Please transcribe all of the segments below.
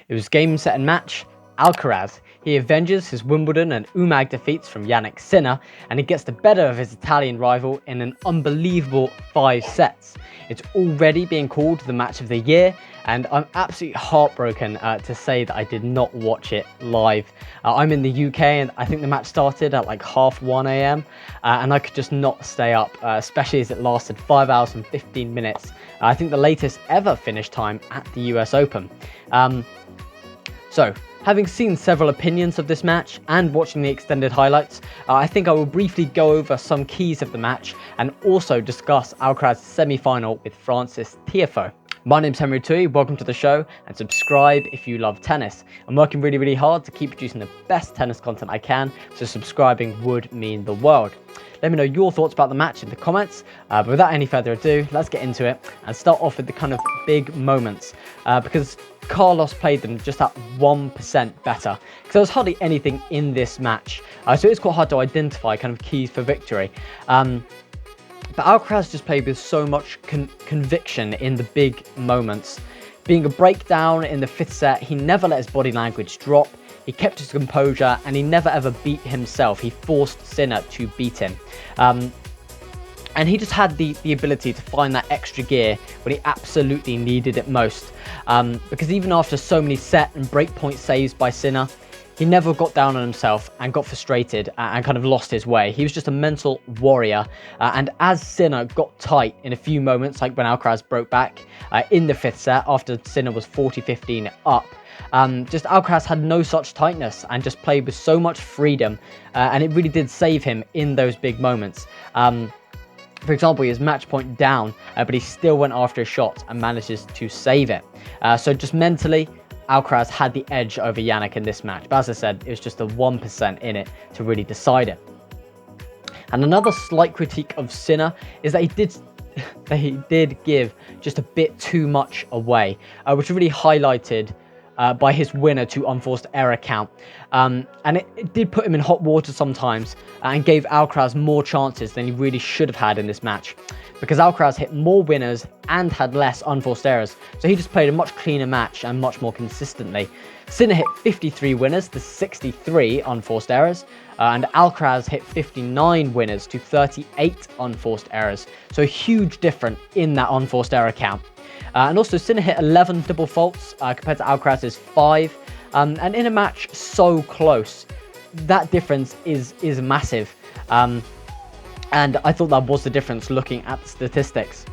It was game, set and match. Alcaraz. He avenges his Wimbledon and UMAG defeats from Jannik Sinner, and he gets the better of his Italian rival in an unbelievable 5 sets. It's already being called the match of the year, and I'm absolutely heartbroken to say that I did not watch it live. I'm in the UK, and I think the match started at like 1:30 AM, and I could just not stay up, especially as it lasted 5 hours and 15 minutes. I think the latest ever finish time at the US Open. So, having seen several opinions of this match and watching the extended highlights, I think I will briefly go over some keys of the match and also discuss Alcaraz's semi-final with Frances Tiafoe. My name's Henry Tui, welcome to the show, and subscribe if you love tennis. I'm working really hard to keep producing the best tennis content I can, so subscribing would mean the world. Let me know your thoughts about the match in the comments, but without any further ado, let's get into it and start off with the kind of big moments, because Carlos played them just at 1% better, because there was hardly anything in this match, so it's quite hard to identify kind of keys for victory. But Alcaraz just played with so much conviction in the big moments. Being a breakdown in the 5th set, he never let his body language drop, he kept his composure, and he never ever beat himself. He forced Sinner to beat him. And he just had the ability to find that extra gear when he absolutely needed it most. Because even after so many set and breakpoint saves by Sinner, he never got down on himself and got frustrated and kind of lost his way. He was just a mental warrior. And as Sinner got tight in a few moments, like when Alcaraz broke back in the 5th set after Sinner was 40-15 up, just Alcaraz had no such tightness and just played with so much freedom. And it really did save him in those big moments. For example, he was match point down, but he still went after a shot and manages to save it. So just mentally, Alcaraz had the edge over Jannik in this match. But as I said, it was just the 1% in it to really decide it. And another slight critique of Sinner is that he did give just a bit too much away, which really highlighted by his winner to unforced error count. And it did put him in hot water sometimes and gave Alcaraz more chances than he really should have had in this match, because Alcaraz hit more winners and had less unforced errors, so he just played a much cleaner match and much more consistently. Sinner hit 53 winners to 63 unforced errors, and Alcaraz hit 59 winners to 38 unforced errors, so a huge difference in that unforced error count. And also Sinner hit 11 double faults compared to Alcaraz's 5, and in a match so close, that difference is massive. And I thought that was the difference looking at the statistics.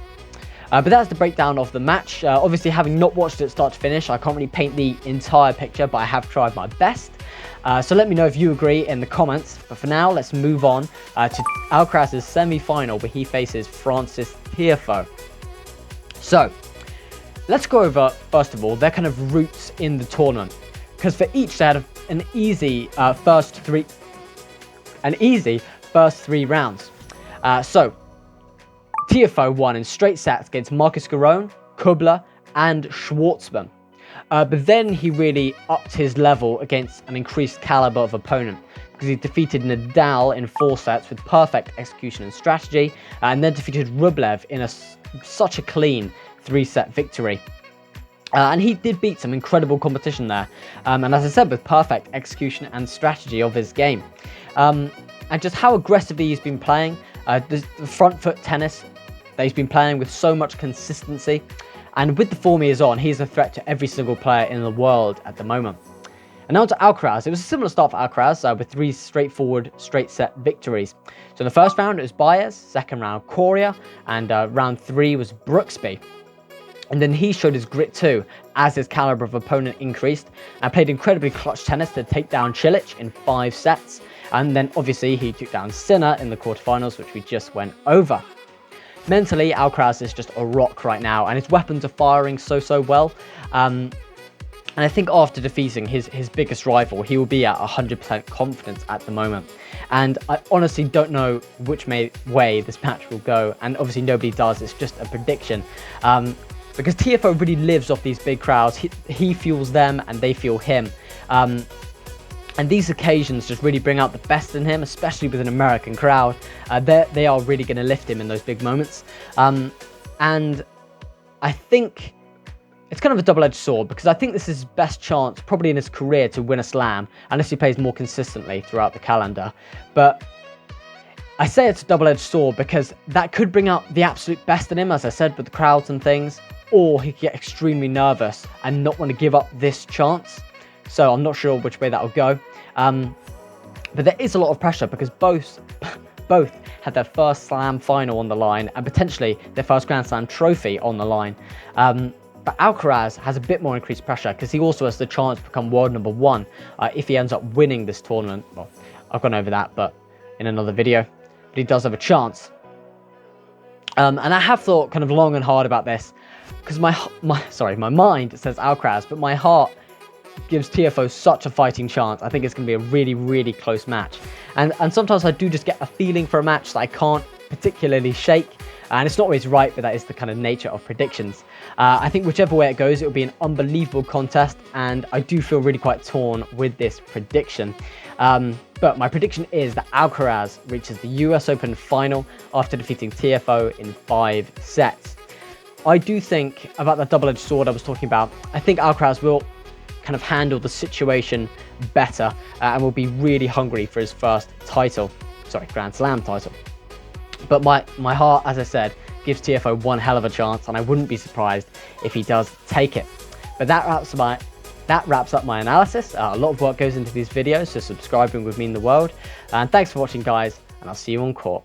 But that's the breakdown of the match. Obviously, having not watched it start to finish, I can't really paint the entire picture, but I have tried my best. So let me know if you agree in the comments. But for now, let's move on to Alcaraz's semi-final, where he faces Frances Tiafoe. So, let's go over, first of all, their kind of routes in the tournament. Because for each, they had an easy first three rounds. So, Tiafoe won in straight sets against Marcus Giron, Kubler, and Schwartzman. But then he really upped his level against an increased caliber of opponent, because he defeated Nadal in 4 sets with perfect execution and strategy, and then defeated Rublev in such a clean 3-set victory. And he did beat some incredible competition there, and as I said, with perfect execution and strategy of his game. And just how aggressively he's been playing, the front foot tennis that he's been playing with so much consistency, and with the form he is on, he's a threat to every single player in the world at the moment. And now to Alcaraz. It was a similar start for Alcaraz with 3 straightforward straight set victories. So in the first round it was Baez, second round Coria, and round 3 was Brooksby. And then he showed his grit too, as his caliber of opponent increased, and played incredibly clutch tennis to take down Cilic in 5 sets. And then obviously he took down Sinner in the quarterfinals, which we just went over. Mentally, Alcaraz is just a rock right now, and his weapons are firing so well. And I think after defeating his biggest rival, he will be at 100% confidence at the moment. And I honestly don't know which way this match will go, and obviously nobody does, it's just a prediction. Because Tiafoe really lives off these big crowds. He fuels them and they fuel him. And these occasions just really bring out the best in him, especially with an American crowd. They are really going to lift him in those big moments. And I think it's kind of a double-edged sword, because I think this is his best chance probably in his career to win a slam, unless he plays more consistently throughout the calendar. But I say it's a double-edged sword because that could bring out the absolute best in him, as I said, with the crowds and things, or he could get extremely nervous and not want to give up this chance. So I'm not sure which way that will go. But there is a lot of pressure because both had their first slam final on the line and potentially their first Grand Slam trophy on the line. But Alcaraz has a bit more increased pressure because he also has the chance to become world number 1 if he ends up winning this tournament. Well, I've gone over that, but in another video. But he does have a chance. And I have thought kind of long and hard about this because my mind says Alcaraz, but my heart gives Tiafoe such a fighting chance. I think it's going to be a really, really close match. And sometimes I do just get a feeling for a match that I can't particularly shake. And it's not always right, but that is the kind of nature of predictions. I think whichever way it goes, it will be an unbelievable contest. And I do feel really quite torn with this prediction. But my prediction is that Alcaraz reaches the US Open final after defeating Tiafoe in 5 sets. I do think about that double-edged sword I was talking about. I think Alcaraz will kind of handle the situation better and will be really hungry for his first Grand Slam title. But my heart, as I said, gives Tiafoe one hell of a chance, and I wouldn't be surprised if he does take it. But that wraps up my analysis. A lot of work goes into these videos, so subscribing would mean the world. And thanks for watching, guys, and I'll see you on court.